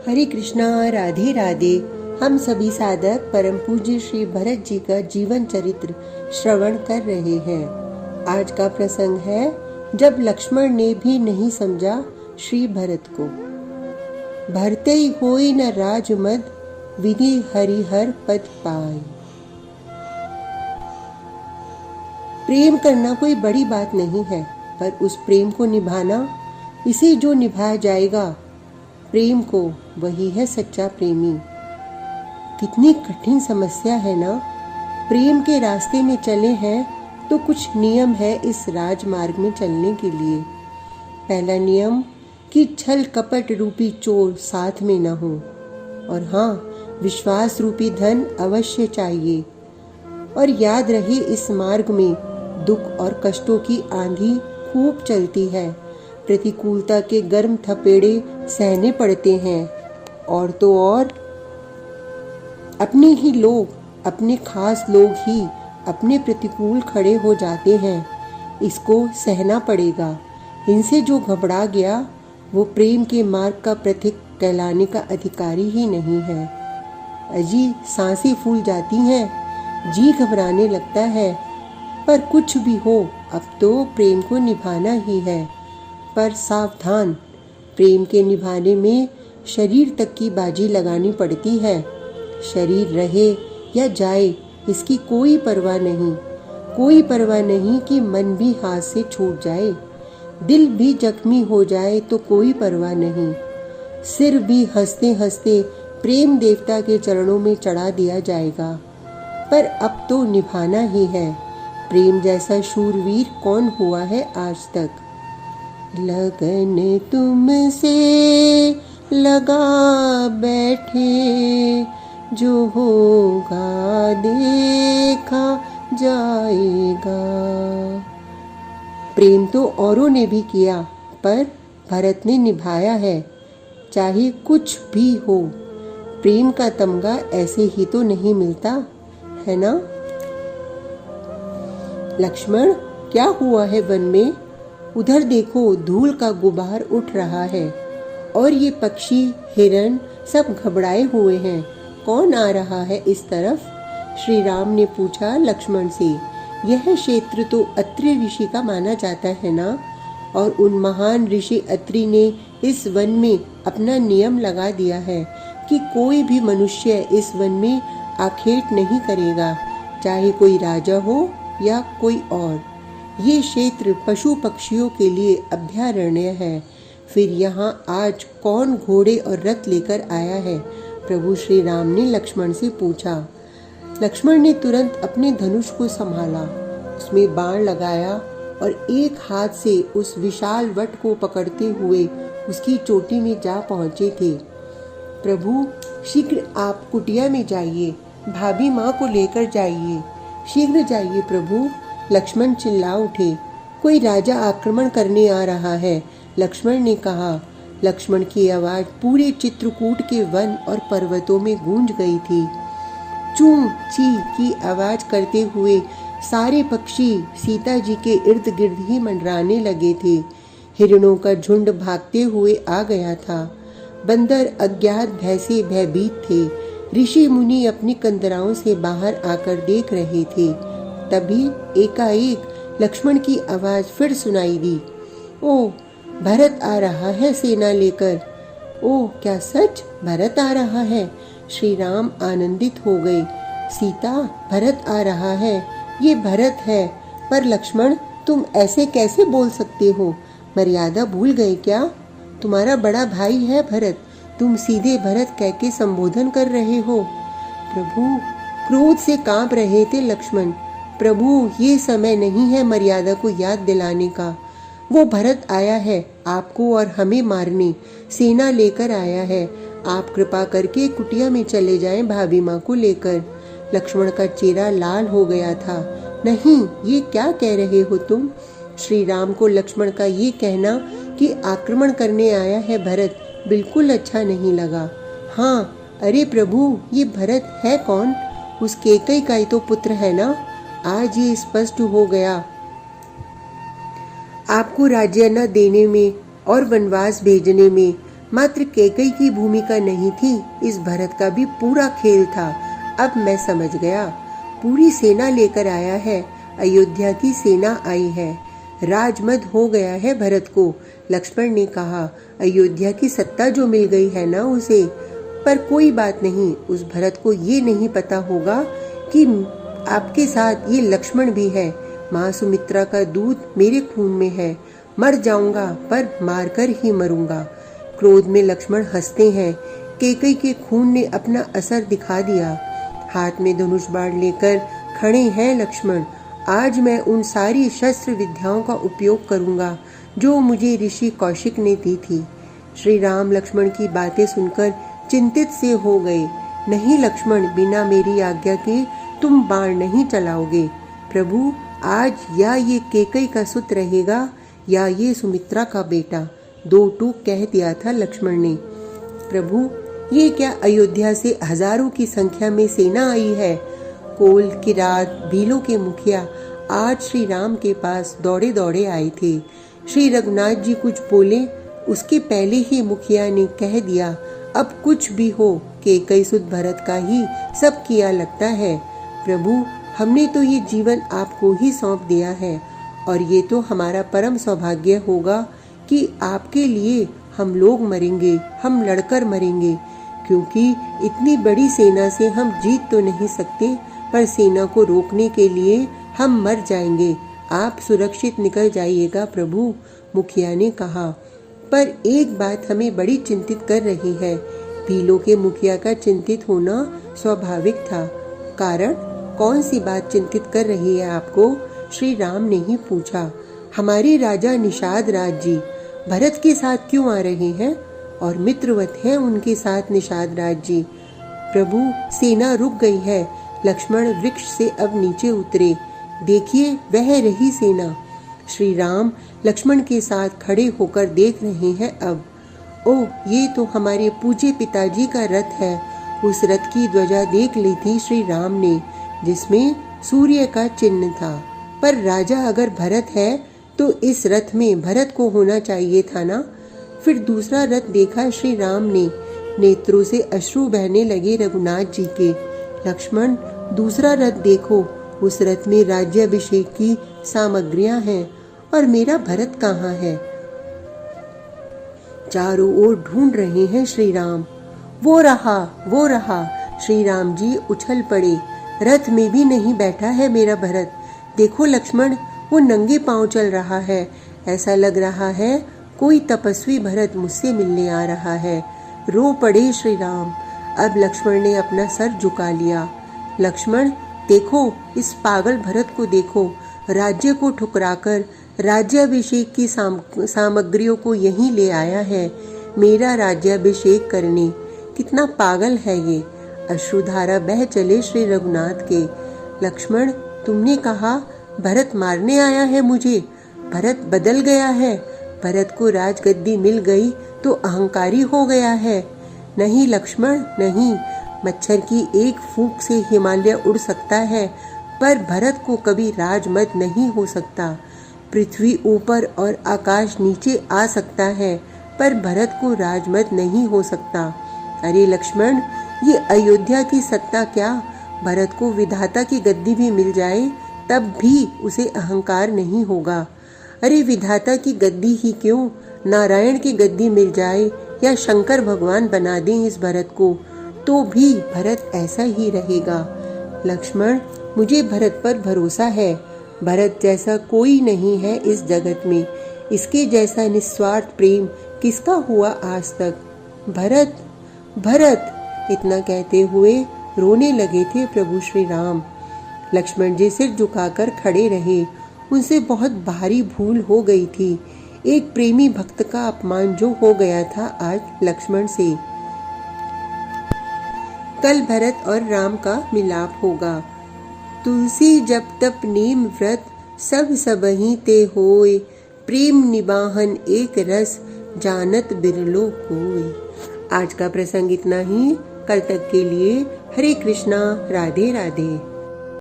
हरे कृष्णा, राधे राधे। हम सभी साधक परम पूज्य श्री भरत जी का जीवन चरित्र श्रवण कर रहे हैं। आज का प्रसंग है जब लक्ष्मण ने भी नहीं समझा श्री भरत को। भरते ही होई न राजमद, विधि हरिहर पद पाई। प्रेम करना कोई बड़ी बात नहीं है, पर उस प्रेम को निभाना, इसे जो निभाया जाएगा प्रेम को, वही है सच्चा प्रेमी। कितनी कठिन समस्या है ना। प्रेम के रास्ते में चले हैं तो कुछ नियम है इस राजमार्ग में चलने के लिए। पहला नियम कि छल कपट रूपी चोर साथ में न हो, और हाँ, विश्वास रूपी धन अवश्य चाहिए। और याद रहे, इस मार्ग में दुख और कष्टों की आंधी खूब चलती है। प्रतिकूलता के गर्म थपेड़े सहने पड़ते हैं, और तो और अपने ही लोग, अपने खास लोग ही अपने प्रतिकूल खड़े हो जाते हैं। इसको सहना पड़ेगा। इनसे जो घबरा गया वो प्रेम के मार्ग का प्रतीक कहलाने का अधिकारी ही नहीं है। अजी सांसें फूल जाती हैं, जी घबराने लगता है। पर कुछ भी हो, अब तो प्रेम को निभाना ही है। पर सावधान, प्रेम के निभाने में शरीर तक की बाजी लगानी पड़ती है। शरीर रहे या जाए, इसकी कोई परवाह नहीं। कोई परवाह नहीं कि मन भी हाथ से छूट जाए, दिल भी जख्मी हो जाए तो कोई परवाह नहीं। सिर भी हंसते हंसते प्रेम देवता के चरणों में चढ़ा दिया जाएगा। पर अब तो निभाना ही है। प्रेम जैसा शूरवीर कौन हुआ है आज तक। लगन तुमसे लगा बैठे, जो होगा देखा जाएगा। प्रेम तो औरों ने भी किया, पर भरत ने निभाया है, चाहे कुछ भी हो। प्रेम का तमगा ऐसे ही तो नहीं मिलता है ना। लक्ष्मण, क्या हुआ है वन में? उधर देखो, धूल का गुबार उठ रहा है, और ये पक्षी, हिरण सब घबराए हुए हैं। कौन आ रहा है इस तरफ? श्री राम ने पूछा लक्ष्मण से। यह क्षेत्र तो अत्रि ऋषि का माना जाता है ना, और उन महान ऋषि अत्रि ने इस वन में अपना नियम लगा दिया है कि कोई भी मनुष्य इस वन में आखेट नहीं करेगा, चाहे कोई राजा हो या कोई और। ये क्षेत्र पशु पक्षियों के लिए अभयारण्य है। फिर यहाँ आज कौन घोड़े और रथ लेकर आया है? प्रभु श्री राम ने लक्ष्मण से पूछा। लक्ष्मण ने तुरंत अपने धनुष को संभाला, उसमें बाण लगाया और एक हाथ से उस विशाल वट को पकड़ते हुए उसकी चोटी में जा पहुंचे थे। प्रभु, शीघ्र आप कुटिया में जाइए, भाभी माँ को लेकर जाइए, शीघ्र जाइए प्रभु। लक्ष्मण चिल्ला उठे। कोई राजा आक्रमण करने आ रहा है, लक्ष्मण ने कहा। लक्ष्मण की आवाज पूरे चित्रकूट के वन और पर्वतों में गूंज गई थी। चू ची की आवाज करते हुए सारे पक्षी सीता जी के इर्द गिर्द ही मंडराने लगे थे। हिरणों का झुंड भागते हुए आ गया था। बंदर अज्ञात भय से भयभीत थे। ऋषि मुनि अपनी कंदराओं से बाहर आकर देख रहे थे। तभी एकाएक लक्ष्मण की आवाज फिर सुनाई दी। ओ, भरत आ रहा है सेना लेकर। ओ, क्या सच? भरत आ रहा है? श्री राम आनंदित हो गए। सीता, भरत आ रहा है, ये भरत है। पर लक्ष्मण, तुम ऐसे कैसे बोल सकते हो? मर्यादा भूल गए क्या? तुम्हारा बड़ा भाई है भरत, तुम सीधे भरत कह के संबोधन कर रहे हो। प्रभु, क्रोध से कांप रहे थे लक्ष्मण। प्रभु, ये समय नहीं है मर्यादा को याद दिलाने का। वो भरत आया है आपको और हमें मारने, सेना लेकर आया है। आप कृपा करके कुटिया में चले जाएं भाभी माँ को लेकर। लक्ष्मण का चेहरा लाल हो गया था। नहीं, ये क्या कह रहे हो तुम? श्री राम को लक्ष्मण का ये कहना कि आक्रमण करने आया है भरत बिल्कुल अच्छा नहीं लगा। हाँ, अरे प्रभु, ये भरत है कौन? उस कैकेयी का ही तो पुत्र है ना। आज ये स्पष्ट हो गया। आपको राज्य न देने में और वनवास भेजने में मात्र कैकेयी की भूमिका नहीं थी, इस भरत का भी पूरा खेल था। अब मैं समझ गया। पूरी सेना लेकर आया है, अयोध्या की सेना आई है। राजमद हो गया है भरत को। लक्ष्मण ने कहा, अयोध्या की सत्ता जो मिल गई है ना उसे। पर कोई बात नहीं, उस भरत को ये नहीं पता होगा कि आपके साथ ये लक्ष्मण भी है। माँ सुमित्रा का दूध मेरे खून में है। मर जाऊंगा पर मारकर ही मरूंगा। क्रोध में लक्ष्मण हंसते हैं। कैकेयी के खून ने अपना असर दिखा दिया। हाथ में धनुष बाण लेकर खड़े हैं लक्ष्मण। आज मैं उन सारी शस्त्र विद्याओं का उपयोग करूंगा जो मुझे ऋषि कौशिक ने दी थी। श्री राम लक्ष्मण की बातें सुनकर चिंतित से हो गए। नहीं लक्ष्मण, बिना मेरी आज्ञा के तुम बाण नहीं चलाओगे। प्रभु, आज या ये कैकेयी का सुत रहेगा या ये सुमित्रा का बेटा। दो टूक कह दिया था लक्ष्मण ने। प्रभु, ये क्या अयोध्या से हजारों की संख्या में सेना आई है। कोल, किरात, भीलों के मुखिया आज श्री राम के पास दौड़े दौड़े आए थे। श्री रघुनाथ जी कुछ बोले, उसके पहले ही मुखिया ने कह दिया, अब कुछ भी हो, कैकेयी सुत भरत का ही सब किया लगता है। प्रभु, हमने तो ये जीवन आपको ही सौंप दिया है और ये तो हमारा परम सौभाग्य होगा कि आपके लिए हम लोग मरेंगे, हम लड़कर मरेंगे। क्योंकि इतनी बड़ी सेना से हम जीत तो नहीं सकते, पर सेना को रोकने के लिए हम मर जाएंगे। आप सुरक्षित निकल जाइएगा प्रभु, मुखिया ने कहा। पर एक बात हमें बड़ी चिंतित कर रही है। भीलों के मुखिया का चिंतित होना स्वाभाविक था। कारण, कौन सी बात चिंतित कर रही है आपको? श्री राम ने ही पूछा। हमारे राजा निषाद राज जी भरत के साथ क्यों आ रहे हैं और मित्रवत हैं उनके साथ निषाद राज जी। प्रभु, सेना रुक गई है। लक्ष्मण वृक्ष से अब नीचे उतरे। देखिए, वह रही सेना। श्री राम लक्ष्मण के साथ खड़े होकर देख रहे हैं अब। ओह, ये तो हमारे पूज्य पिताजी का रथ है। उस रथ की ध्वजा देख ली थी श्री राम ने, जिसमें सूर्य का चिन्ह था। पर राजा अगर भरत है तो इस रथ में भरत को होना चाहिए था ना। फिर दूसरा रथ देखा श्री राम ने। नेत्रों से अश्रु बहने लगे रघुनाथ जी के। लक्ष्मण, दूसरा रथ देखो, उस रथ में राज्याभिषेक की सामग्रियां हैं और मेरा भरत कहाँ है। चारों ओर ढूंढ रहे हैं श्री राम। वो रहा, वो रहा। श्री राम जी उछल पड़े। रथ में भी नहीं बैठा है मेरा भरत। देखो लक्ष्मण, वो नंगे पांव चल रहा है। ऐसा लग रहा है कोई तपस्वी भरत मुझसे मिलने आ रहा है। रो पड़े श्री राम। अब लक्ष्मण ने अपना सर झुका लिया। लक्ष्मण, देखो, इस पागल भरत को देखो। राज्य को ठुकराकर राज्याभिषेक की सामग्रियों को यहीं ले आया है मेरा राज्याभिषेक करने। कितना पागल है ये। अश्रुधारा बह चले श्री रघुनाथ के। लक्ष्मण, तुमने कहा भरत मारने आया है मुझे। भरत बदल गया है। भरत को राजगद्दी मिल गई तो अहंकारी हो गया है। नहीं लक्ष्मण, नहीं। मच्छर की एक फूंक से हिमालय उड़ सकता है, पर भरत को कभी राजमद नहीं हो सकता। पृथ्वी ऊपर और आकाश नीचे आ सकता है, पर भरत को राजमद नहीं हो सकता। अरे लक्ष्मण, ये अयोध्या की सत्ता क्या, भरत को विधाता की गद्दी भी मिल जाए तब भी उसे अहंकार नहीं होगा। अरे विधाता की गद्दी ही क्यों, नारायण की गद्दी मिल जाए या शंकर भगवान बना दें इस भरत को, तो भी भरत ऐसा ही रहेगा। लक्ष्मण, मुझे भरत पर भरोसा है। भरत जैसा कोई नहीं है इस जगत में। इसके जैसा निस्वार्थ प्रेम किसका हुआ आज तक। भरत, भरत, इतना कहते हुए रोने लगे थे प्रभु श्री राम। लक्ष्मण जी सिर झुकाकर खड़े रहे। उनसे बहुत भारी भूल हो गई थी। एक प्रेमी भक्त का अपमान जो हो गया था आज लक्ष्मण से। कल भरत और राम का मिलाप होगा। तुलसी जप तप नेम व्रत सब सबहि ते होय, प्रेम निबाहन एक रस जानत बिरलो कोय। आज का प्रसंग इतना ही। कल तक के लिए हरे कृष्णा, राधे राधे।